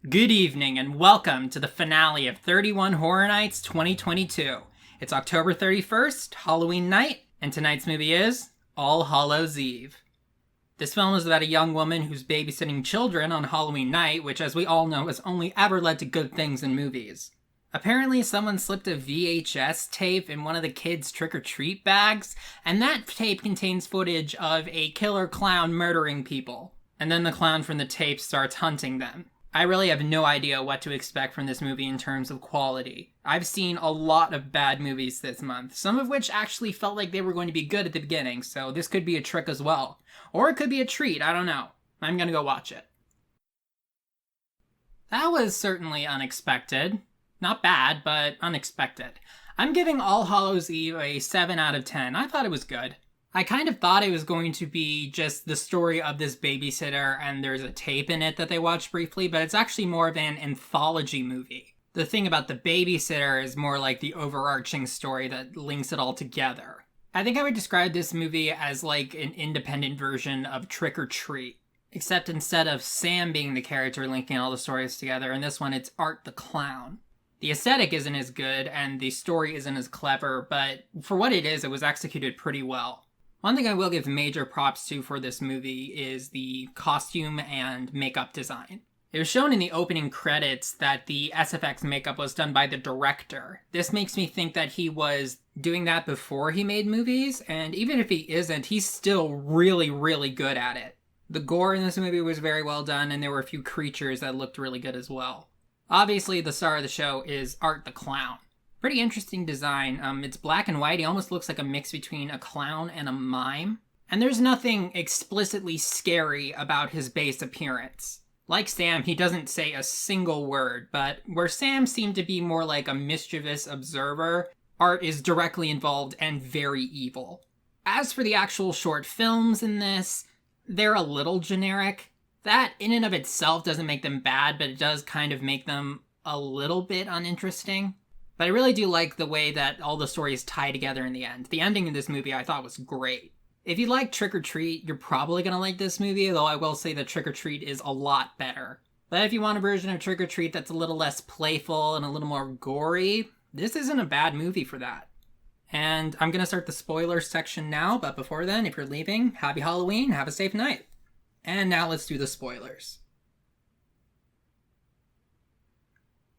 Good evening and welcome to the finale of 31 Horror Nights 2022. It's October 31st, Halloween night, and tonight's movie is All Hallows Eve. This film is about a young woman who's babysitting children on Halloween night, which as we all know has only ever led to good things in movies. Apparently someone slipped a VHS tape in one of the kids' trick-or-treat bags, and that tape contains footage of a killer clown murdering people. And then the clown from the tape starts hunting them. I really have no idea what to expect from this movie in terms of quality. I've seen a lot of bad movies this month, some of which actually felt like they were going to be good at the beginning, so this could be a trick as well. Or it could be a treat, I don't know. I'm gonna go watch it. That was certainly unexpected. Not bad, but unexpected. I'm giving All Hallows Eve a 7 out of 10. I thought it was good. I kind of thought it was going to be just the story of this babysitter and there's a tape in it that they watch briefly, but it's actually more of an anthology movie. The thing about the babysitter is more like the overarching story that links it all together. I think I would describe this movie as like an independent version of Trick or Treat, except instead of Sam being the character linking all the stories together, in this one it's Art the Clown. The aesthetic isn't as good and the story isn't as clever, but for what it is, it was executed pretty well. One thing I will give major props to for this movie is the costume and makeup design. It was shown in the opening credits that the SFX makeup was done by the director. This makes me think that he was doing that before he made movies, and even if he isn't, he's still really, really good at it. The gore in this movie was very well done, and there were a few creatures that looked really good as well. Obviously, the star of the show is Art the Clown. Pretty interesting design. It's black and white. He almost looks like a mix between a clown and a mime. And there's nothing explicitly scary about his base appearance. Like Sam, he doesn't say a single word, but where Sam seemed to be more like a mischievous observer, Art is directly involved and very evil. As for the actual short films in this, they're a little generic. That in and of itself doesn't make them bad, but it does kind of make them a little bit uninteresting. But I really do like the way that all the stories tie together in the end. The ending of this movie I thought was great. If you like Trick or Treat, you're probably going to like this movie, though I will say that Trick or Treat is a lot better. But if you want a version of Trick or Treat that's a little less playful and a little more gory, this isn't a bad movie for that. And I'm going to start the spoilers section now, but before then, if you're leaving, happy Halloween, have a safe night. And now let's do the spoilers.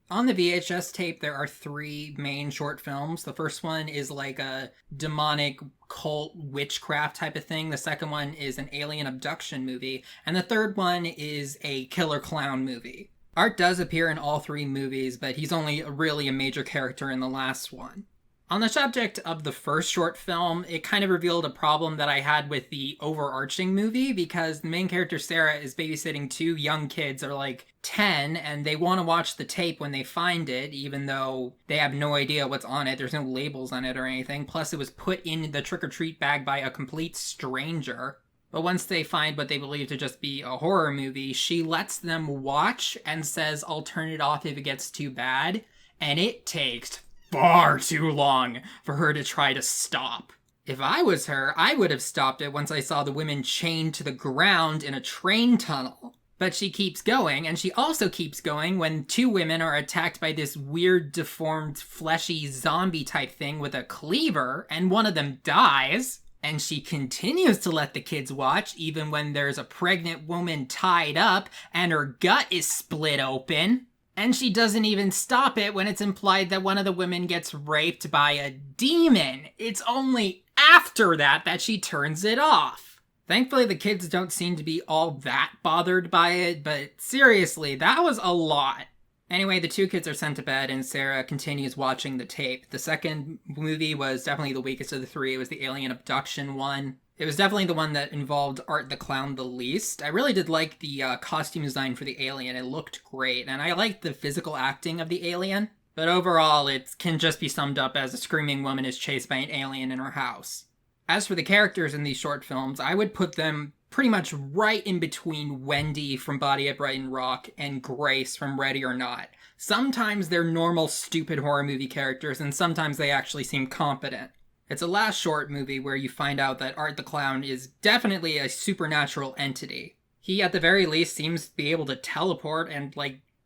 On the VHS tape, there are 3 main short films. The first one is like a demonic cult witchcraft type of thing. The second one is an alien abduction movie. And the third one is a killer clown movie. Art does appear in all 3 movies, but he's only really a major character in the last one. On the subject of the first short film, it kind of revealed a problem that I had with the overarching movie, because the main character, Sarah, is babysitting 2 young kids that are like 10, and they want to watch the tape when they find it, even though they have no idea what's on it. There's no labels on it or anything. Plus, it was put in the trick-or-treat bag by a complete stranger. But once they find what they believe to just be a horror movie, she lets them watch and says, "I'll turn it off if it gets too bad." And it takes far too long for her to try to stop. If I was her, I would have stopped it once I saw the women chained to the ground in a train tunnel. But she keeps going, and she also keeps going when 2 women are attacked by this weird, deformed, fleshy zombie type thing with a cleaver, and one of them dies. And she continues to let the kids watch, even when there's a pregnant woman tied up, and her gut is split open. And she doesn't even stop it when it's implied that one of the women gets raped by a demon. It's only after that she turns it off. Thankfully, the kids don't seem to be all that bothered by it, but seriously, that was a lot. Anyway, the 2 kids are sent to bed and Sarah continues watching the tape. The second movie was definitely the weakest of the 3. It was the alien abduction one. It was definitely the one that involved Art the Clown the least. I really did like the costume design for the alien. It looked great, and I liked the physical acting of the alien. But overall, it can just be summed up as a screaming woman is chased by an alien in her house. As for the characters in these short films, I would put them pretty much right in between Wendy from Body of Brighton Rock and Grace from Ready or Not. Sometimes they're normal, stupid horror movie characters, and sometimes they actually seem competent. It's a last short movie where you find out that Art the Clown is definitely a supernatural entity. He, at the very least, seems to be able to teleport and,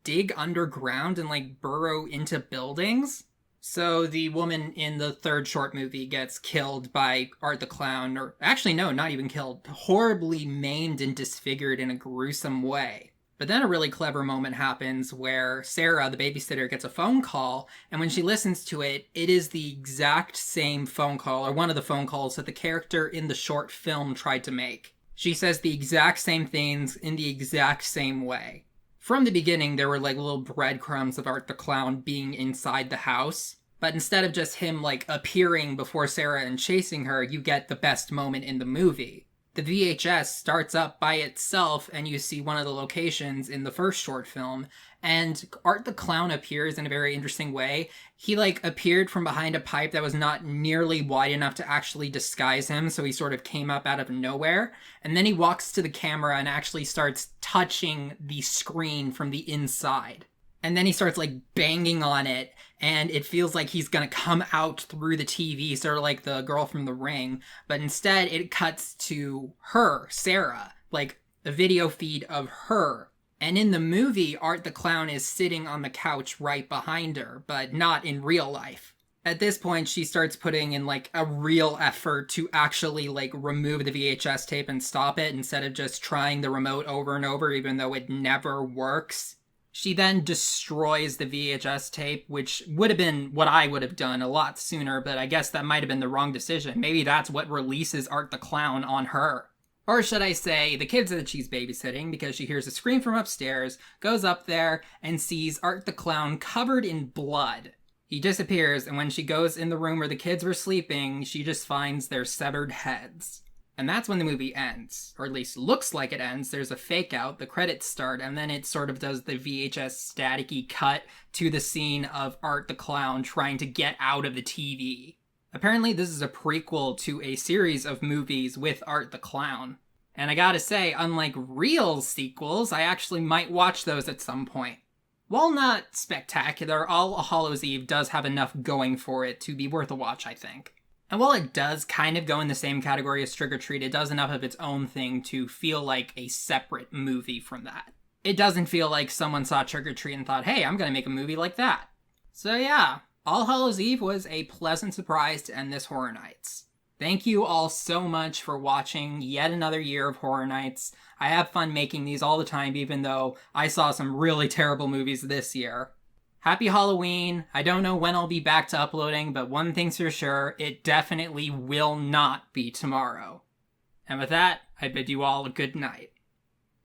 dig underground and like burrow into buildings. So the woman in the third short movie gets killed by Art the Clown, or actually, no, not even killed, horribly maimed and disfigured in a gruesome way. But then a really clever moment happens where Sarah, the babysitter, gets a phone call, and when she listens to it, it is the exact same phone call, or one of the phone calls that the character in the short film tried to make. She says the exact same things in the exact same way. From the beginning, there were like little breadcrumbs of Art the Clown being inside the house, but instead of just him like appearing before Sarah and chasing her, you get the best moment in the movie. The VHS starts up by itself and you see one of the locations in the first short film, and Art the Clown appears in a very interesting way. He like appeared from behind a pipe that was not nearly wide enough to actually disguise him, so he sort of came up out of nowhere, and then he walks to the camera and actually starts touching the screen from the inside. And then he starts like banging on it, and it feels like he's gonna come out through the TV, sort of like the girl from The Ring, but instead it cuts to her, Sarah, like a video feed of her. And in the movie, Art the Clown is sitting on the couch right behind her, but not in real life. At this point, she starts putting in like a real effort to actually like remove the VHS tape and stop it instead of just trying the remote over and over, even though it never works. She then destroys the VHS tape, which would have been what I would have done a lot sooner, but I guess that might have been the wrong decision. Maybe that's what releases Art the Clown on her. Or should I say, the kids that she's babysitting, because she hears a scream from upstairs, goes up there, and sees Art the Clown covered in blood. He disappears, and when she goes in the room where the kids were sleeping, she just finds their severed heads. And that's when the movie ends, or at least looks like it ends. There's a fake out, the credits start, and then it sort of does the VHS staticky cut to the scene of Art the Clown trying to get out of the TV. Apparently this is a prequel to a series of movies with Art the Clown. And I gotta say, unlike real sequels, I actually might watch those at some point. While not spectacular, All Hallows Eve does have enough going for it to be worth a watch, I think. And while it does kind of go in the same category as Trick or Treat, it does enough of its own thing to feel like a separate movie from that. It doesn't feel like someone saw Trick or Treat and thought, hey, I'm gonna make a movie like that. So yeah, All Hallows Eve was a pleasant surprise to end this Horror Nights. Thank you all so much for watching yet another year of Horror Nights. I have fun making these all the time, even though I saw some really terrible movies this year. Happy Halloween. I don't know when I'll be back to uploading, but one thing's for sure, it definitely will not be tomorrow. And with that, I bid you all a good night.